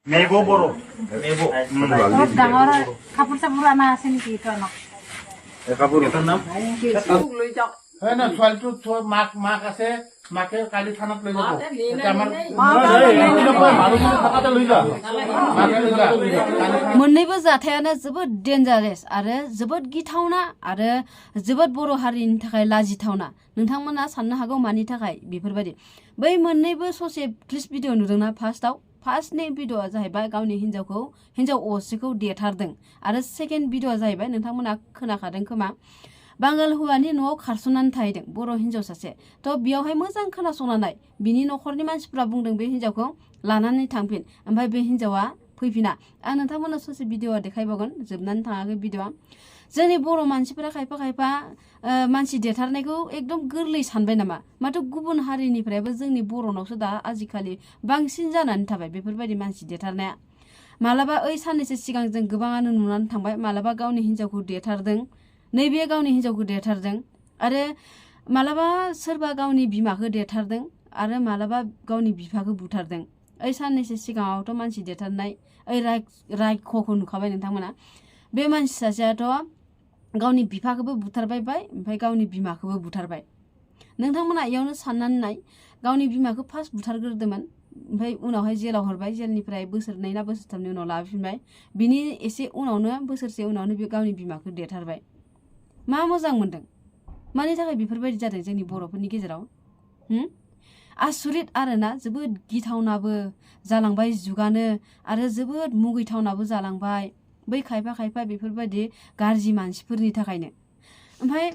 Mebo boro. Mebo. Terus ডাঙৰ কাপোৰ চাপোৰ অনা আছে নেকি এইটো আনক কাপোৰ এটাৰ নাম লৈ যাওক হয় না ছোৱালীটো মাক আছে মাকে কালি থানাত লৈ যাব मोननैबो जाथायानो जोबोद डेन्जारेस आरो जोबोद गिथावना आरो जोबोद बर' हारिनि थाखाय लाजिथावना नोंथांमोना साननो हागौ मानि थाखाय बेफोरबायदि बै मोननैबो ससे क्लिप भिडिअ नुदोंना फार्स्टनि भिडिअआ जाहैबाय गावनि हिन्जाव असेखौ देथारदों आरो सेकेन्ड भिडिअआ जाहैबाय नोंथांमोना खोनाखादों खोमा बांगाल हौवानि न'आव खारसननानै थाहैदों बर' हिन्जाव सासे थ' बेयावहाय मोजां खोनासंनानै बिनि न'खरनि मानसिफ्रा बुंदों बे हिन्जावखौ लानानै थांफिन ओमफ्राय बे हिन्जावा फैफिना आं नोंथांमोना ससे भिडिअआ देखायबावगोन जोबनानै थाङाखै भिडिअआ जोंनि बर' मानसिफोरा खायफा मानसि देथारनायखौ एकदम गोरलै सानबाय नामा माथो गुबुन हारिनिफ्रायबो जोंनि बर'नावसो दा आजिखालि बांसिन जानानै थाबाय बेफोरबायदि मानसि देथारनाया मालाबा ओइ साननैसो सिगां जों गोबाङानो नुनानै थांबाय मालाबा गावनि हिन्जावखौ देथारदों नैबे गावनि हिन्जावखौ देथारदों आरो मालाबा सोरबा गावनि बिमाखौ देथारदों आरो मालाबा गावनि बिफाखौ बुथारदों ओइ साननैसो सिगाङावथ' मानसि देथारनाय ओइ रायख'खौ नुखाबाय नोंथांमोना बे मानसि सासेयाथ' गावनि बिफाखौबो बुथारबाय ओमफ्राय गावनि बिमाखौबो बुथारबाय नोंथांमोना इयावनो साननानै नाय गावनि बिमाखौ फार्स्ट बुथारग्रोदोंमोन ओमफ्राय उनावहाय जेलाव हरबाय जेलनिफ्राय बोसोरनै ना बोसोरथामनि उनाव लाबोफिनबाय बिनि एसे उनावनो बोसोरसे उनावनो बे गावनि बिमाखौ देथारबाय मा मोजां मोनदों मानि थाखाय बेफोरबायदि जादों जोंनि बर'फोरनि गेजेराव आसुरित आरोना जोबोद गिथावनाबो जालांबाय जुगानो आरो जोबोद मुगैथावनाबो जालांबाय बै खायफा बेफोरबायदि गाज्रि मानसिफोरनि थाखायनो ओमफ्राय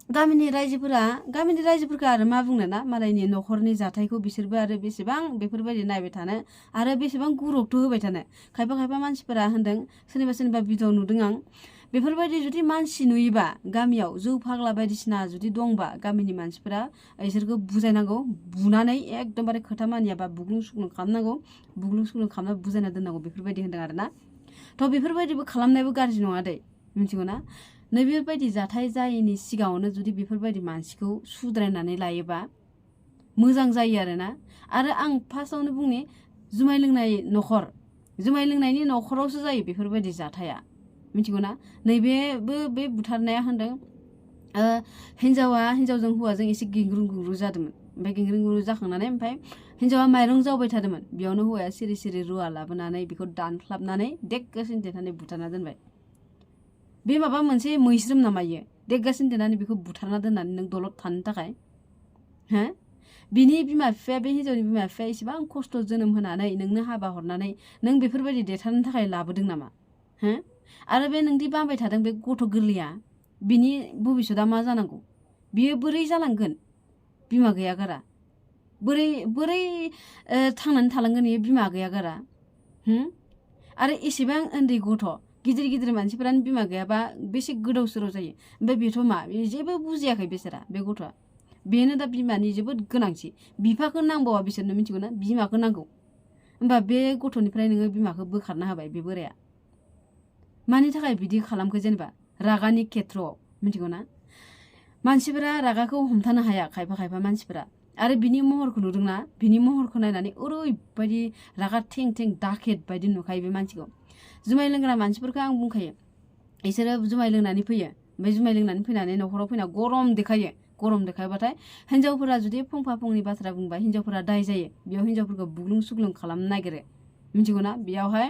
गामिनि रायजोफोरखौ आरो मा बुंनो ना मालायनि न'खरनि जाथायखौ बिसोरबो आरो बेसेबां बेफोरबायदि नायबाय थानो आरो बेसेबां गुरुत्व होबाय थानो खायफा मानसिफोरा होनदों सोरनिबा भिडिअ नुदों आं बेफोरबायदि जुदि मानसि नुयोबा गामियाव जौ फाग्ला बायदिसिना जुदि दंबा गामिनि मानसिफोरा इसोरखौ बुजायनांगौ बुनानै एकदमबारे खोथा मानियाबा बुग्लुं सुग्लुं खालामना बुजायना दोननांगौ बेफोरबायदि होनदों आरोना थ' बेफोरबायदिबो खालामनायबो गाज्रि नङा दै मिथिगौ ना नैबेबायदि जाथाय जायैनि सिगाङावनो जुदि बेफोरबायदि मानसिखौ सुद्रायनानै लायोबा मोजां जायो आरोना आरो आं फार्स्टआवनो बुंनि जुमाय लोंनायनि न'खरावसो जायो बेफोरबायदि जाथाया मिथिगौ ना नैबेबो बे बुथारनाया होनदों हिन्जावजों हौवाजों एसे गेंग्रुं जादोंमोन ओमफ्राय गेंग्रुं जाखांनानै ओमफ्राय हिन्जावा माइरं जावबाय थादोंमोन बेयावनो हौवाया सिरि रुवा लाबोनानै बेखौ दानख्लाबनानै देग्गासिनो देनानै बुथारना दोनबाय बे माबा मोनसे मैस्रोम नामा इयो देग्गासिनो देनानै बेखौ बुथारना दोननानै नों दलद थानो थाखाय बिनि बिमा बिफाया बे हिन्जावनि बिमा बिफाया इसेबां खस्थ' जोनोम होनानै नोंनो हाबा हरनानै नों बेफोरबायदि देथारनो थाखाय लाबोदों नामा आरो बे नोंदि बांबाय थादों बे गथ' गोरलैया बिनि भबिष्यतआ मा जानांगौ बियो बोरै जालांगोन बिमा गैया गारा बोरै थांनानै थालांगोन इयो बिमा गैया गारा आरो एसेबां उन्दै गथ' गिदिर मानसिफोरानो बिमा गैयाबा बेसे गोदाव सोराव जायो ओमफ्राय बेथ' मा जेबो बुजियाखै बेसोरा बे गथ'आ बेनो दा बिमानि जोबोद गोनांथि बिफाखौ नांबावा बिसोरनो मिथिगौ ना बिमाखौ नांगौ होमबा बे गथ'निफ्राय नोङो बिमाखौ बोखारना होबाय बे बोराया मानि थाखाय बिदि खालामखो जेनेबा रागानि खेथ्रआव मिथिगौ ना मानसिफोरा रागाखौ हमथानो हाया खायफा मानसिफोरा आरो बिनि महरखौ नुदोंना बिनि महरखौ नायनानै ओरैबायदि रागा थें दाखेद बायदि नुखायो बे मानसिखौ जुमाय लोंग्रा मानसिफोरखौ आं बुंखायो बिसोरो जुमाय लोंनानै फैयो ओमफ्राय जुमाय लोंनानै फैनानै न'खराव फैना गरम देखायबाथाय हिन्जावफोरा जुदि फंफा-फंनै बाथ्रा बुंबा हिन्जावफोरा दाय जायो बेयाव हिन्जावफोरखौ बुग्लुं सुग्लुं खालामनो नागिरो मिथिगौ ना बेयावहाय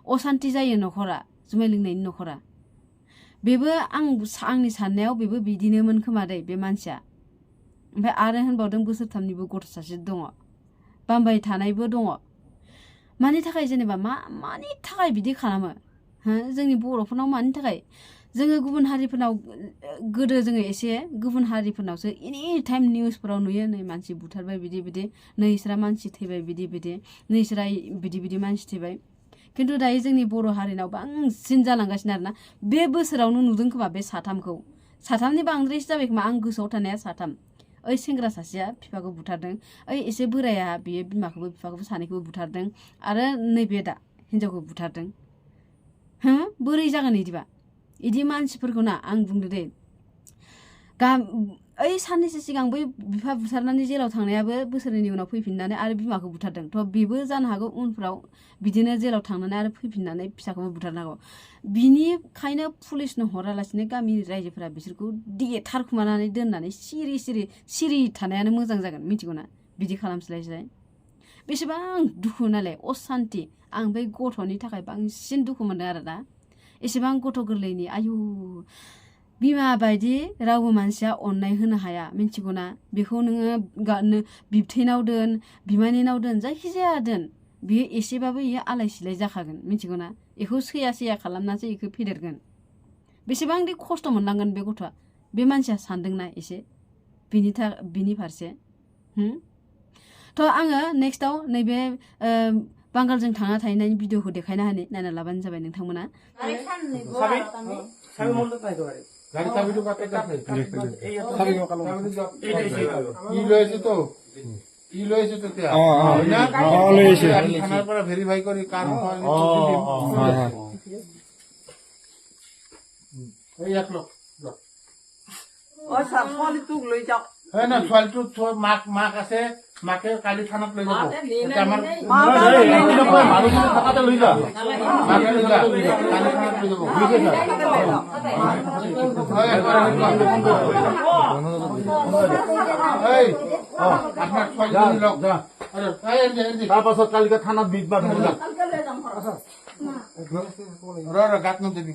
असान्ति जायो न'खरा जुमाय लोंनायनि न'खरा बेबो आंनि साननायाव बेबो बिदिनोमोन खोमा दै बे मानसिया ओमफ्राय आरो होनबावदों बोसोरथामनिबो गथ' सासे दङ बामबाय थानायबो दङ मानि थाखाय जेनेबा मानि थाखाय बिदि खालामो जोंनि बर'फोरनाव मानि थाखाय जोङो गुबुन हारिफोरनाव गोदो जोङो एसे गुबुन हारिफोरनावसो एनि टाइम निउसफोराव नुयो नै मानसि बुथारबाय बिदि नै इसोरा मानसि थैबाय बिदि नै इसोरा बिदि मानसि थैबाय खिन्थु दायो जोंनि बर' हारिनाव बांसिन जालांगासिनो आरोना बे बोसोरावनो नुदों खोमा बे साथामनि बांद्रायसो जाबाय खोमा आं गोसोआव थानाया साथाम ओइ सेंग्रा सासेया बिफाखौ बुथारदों ओइ एसे बोराया बियो बिमाखौबो बिफाखौबो सानैखौबो बुथारदों आरो नैबे दा हिन्जावखौ बुथारदों बोरै जागोन इदि मानसिफोरखौ ना आं बुंदो दे ओइ साननैसो सिगां बै बिफा बुथारनानै जेलाव थांनायाबो बोसोरनैनि उनाव फैफिननानै आरो बिमाखौ बुथारदों थ' बेबो जानो हागौ उनफ्राव बिदिनो जेलाव थांनानै आरो फैफिननानै फिसाखौबो बुथारनो हागौ बिनिखायनो पुलिसनो हरालासिनो गामिनि रायजोफोरा बिसोरखौ देथारखुमानानै दोननानै सिरि थानायानो मोजां जागोन मिथिगौ ना बिदि खालामस्लायस्लाय बेसेबां दुखु नालाय असान्ति आं बै गथ'नि थाखाय बांसिन दुखु मोनदों आरो ना एसेबां गथ' गोरलैनि आयु बिमा बायदि रावबो मानसिया अननाय होनो हाया मिथिगौ ना बेखौ नोङो बिबथैनाव दोन बिमानैनाव दोन जायखिजाया दोन बियो एसेबाबो इयो आलाय सिलाय जाखागोन मिथिगौ ना बेखौ सैया खालामनासो बेखौ फेदेरगोन बेसेबांदि खस्थ' मोननांगोन बे गथ'आ बे मानसिया सानदोंना एसे बिनि फारसे थ' आङो नेक्स्टआव नैबे बांगालजों थांना थाहैनायनि भिडिअखौ देखायना होनि नायना लाबानो जाबाय नोंथांमोना গাড়ি চাবিটো কাটে কাটে ই লৈছে তো তেতিয়া থানাৰ পৰা ভেৰিফাই কৰি কাৰ না ছোৱালীটো মাক আছে মাকে কালি থানাত লৈ যাব মানুহজনে থাকাতে লৈ যা মাকে লৈ যা কালি থানাত লৈ যাব আপনার ছোৱালীজনী লগ তাৰপাছত কালিকে থানাত বিধবা গাত নদিবি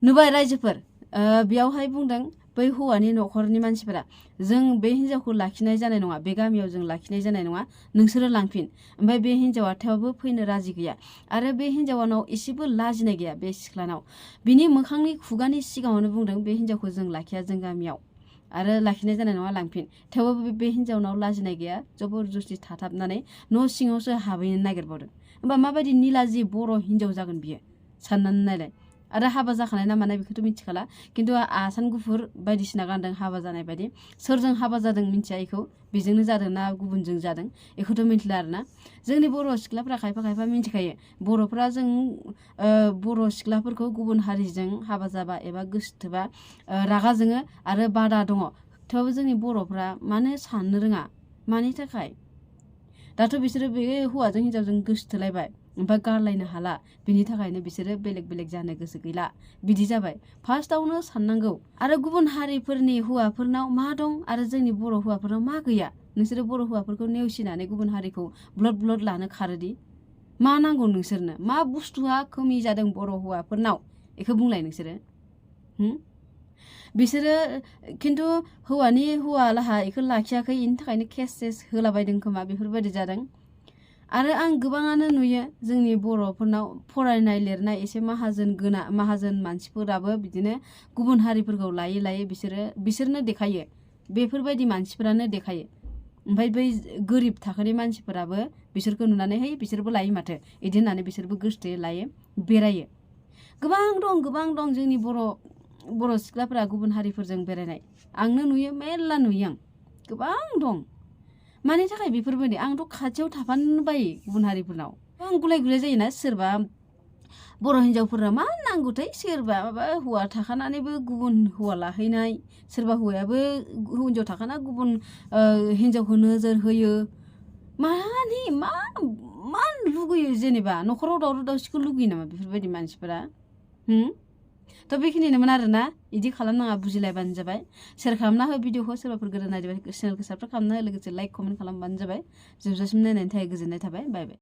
नुबाय रायजोफोर बेयावहाय बुंदों बै हौवानि न'खरनि मानसिफोरा जों बे हिनजावखौ लाखिनाय जानाय नङा बे गामियाव जों लाखिनाय जानाय नङा नोंसोरो लांफिन ओमफ्राय बे हिनजावा थेवबो फैनो राजि गैया आरो बे हिनजावानाव एसेबो लाजिनाय गैया बे सिख्लानाव बिनि मोखांनि खुगानि सिगाङावनो बुंदों बे हिनजावखौ जों लाखिया जों गामियाव आरो लाखिनाय जानाय नङा लांफिन थेवबो बे हिनजावनाव लाजिनाय गैया जबरदस्ति थाथाबनानै न' सिङावसो हाबहैनो नागिरबावदों होमबा माबायदि निलाजि बर' हिनजाव जागोन बियो साननानै नायलाय आरो हाबा जाखानाय ना मानाय बेखौथ' मिथिखाला खिन्थु आसान गुफुर बायदिसिना गानदों हाबा जानाय बायदि सोरजों हाबा जादों मिथिया बेखौ बेजोंनो जादों ना गुबुनजों जादों बेखौथ' मिथिला आरोना जोंनि बर' सिख्लाफ्रा खायफा मिथिखायो बर'फ्रा जों बर' सिख्लाफोरखौ गुबुन हारिजों हाबा जाबा एबा गोसोथोबा रागा जोङो आरो बादा दङ थेवबो जोंनि बर'फ्रा मानो साननो रोङा मानि थाखाय दाथ' बिसोरो बे हौवाजों हिनजावजों गोसोथोलायबाय ओमफ्राय गारलायनो हाला बिनि थाखायनो बिसोरो बेलेग जानो गोसो गैला बिदि जाबाय फार्स्टआवनो साननांगौ आरो गुबुन हारिफोरनि हौवाफोरनाव मा दं आरो जोंनि बर' हौवाफोरनाव मा गैया नोंसोरो बर' हौवाफोरखौ नेवसिनानै गुबुन हारिखौ ब्लड लानो खारोदि मा नांगौ नोंसोरनो मा बुस्थुआ खमि जादों बर' हौवाफोरनाव बेखौ बुंलाय नोंसोरो बिसोरो खिन्थु हौवालाहा बेखौ लाखियाखै बेनि थाखायनो केस होलाबायदों खोमा बेफोरबायदि जादों आरो आं गोबाङानो नुयो जोंनि बर'फोरनाव फरायनाय लिरनाय एसे माहाजोन मानसिफोराबो बिदिनो गुबुन हारिफोरखौ लायै लायै बिसोरनो देखायो बेफोरबायदि मानसिफोरानो देखायो ओमफ्राय बै गोरिब थाखोनि मानसिफोराबो बिसोरखौ नुनानै है बिसोरबो लायो माथो इदि होननानै बिसोरबो गोसोथोयो लायो बेरायो गोबां दं जोंनि बर' सिख्लाफोरा गुबुन हारिफोरजों बेरायनाय आंनो नुयो मेरला नुयो आं गोबां दं मानि थाखाय बेफोरबायदि आंथ' खाथियाव थाफानो बायो गुबुन हारिफोरनाव आं गुलाय जायोना सोरबा बर' हिन्जावफोरा मा नांगौथाय सोरबा माबा हौवा थाखानानैबो गुबुन हौवा लाहैनाय सोरबा हौवायाबो हिन्जाव थाखाना गुबुन हिन्जावखौ नोजोर होयो मानि मा लुगैयो जेनेबा न'खराव दावराव दावसिखौ लुगैयो नामा बेफोरबायदि मानसिफोरा थ' बेखिनिनोमोन आरोना इदि खालामनाङा बुजिलायबानो जाबाय शेयार खालामना हो भिडिअखौ सोरबाफोर गोदान नायदोंबा चेनेलखौ साबस्क्राइब खालामना हो लोगोसे लाइक कमेन्ट खालामबानो जाबाय जोबजासिम नायनायनि थाखाय गोजोननाय थाबाय बाय बाय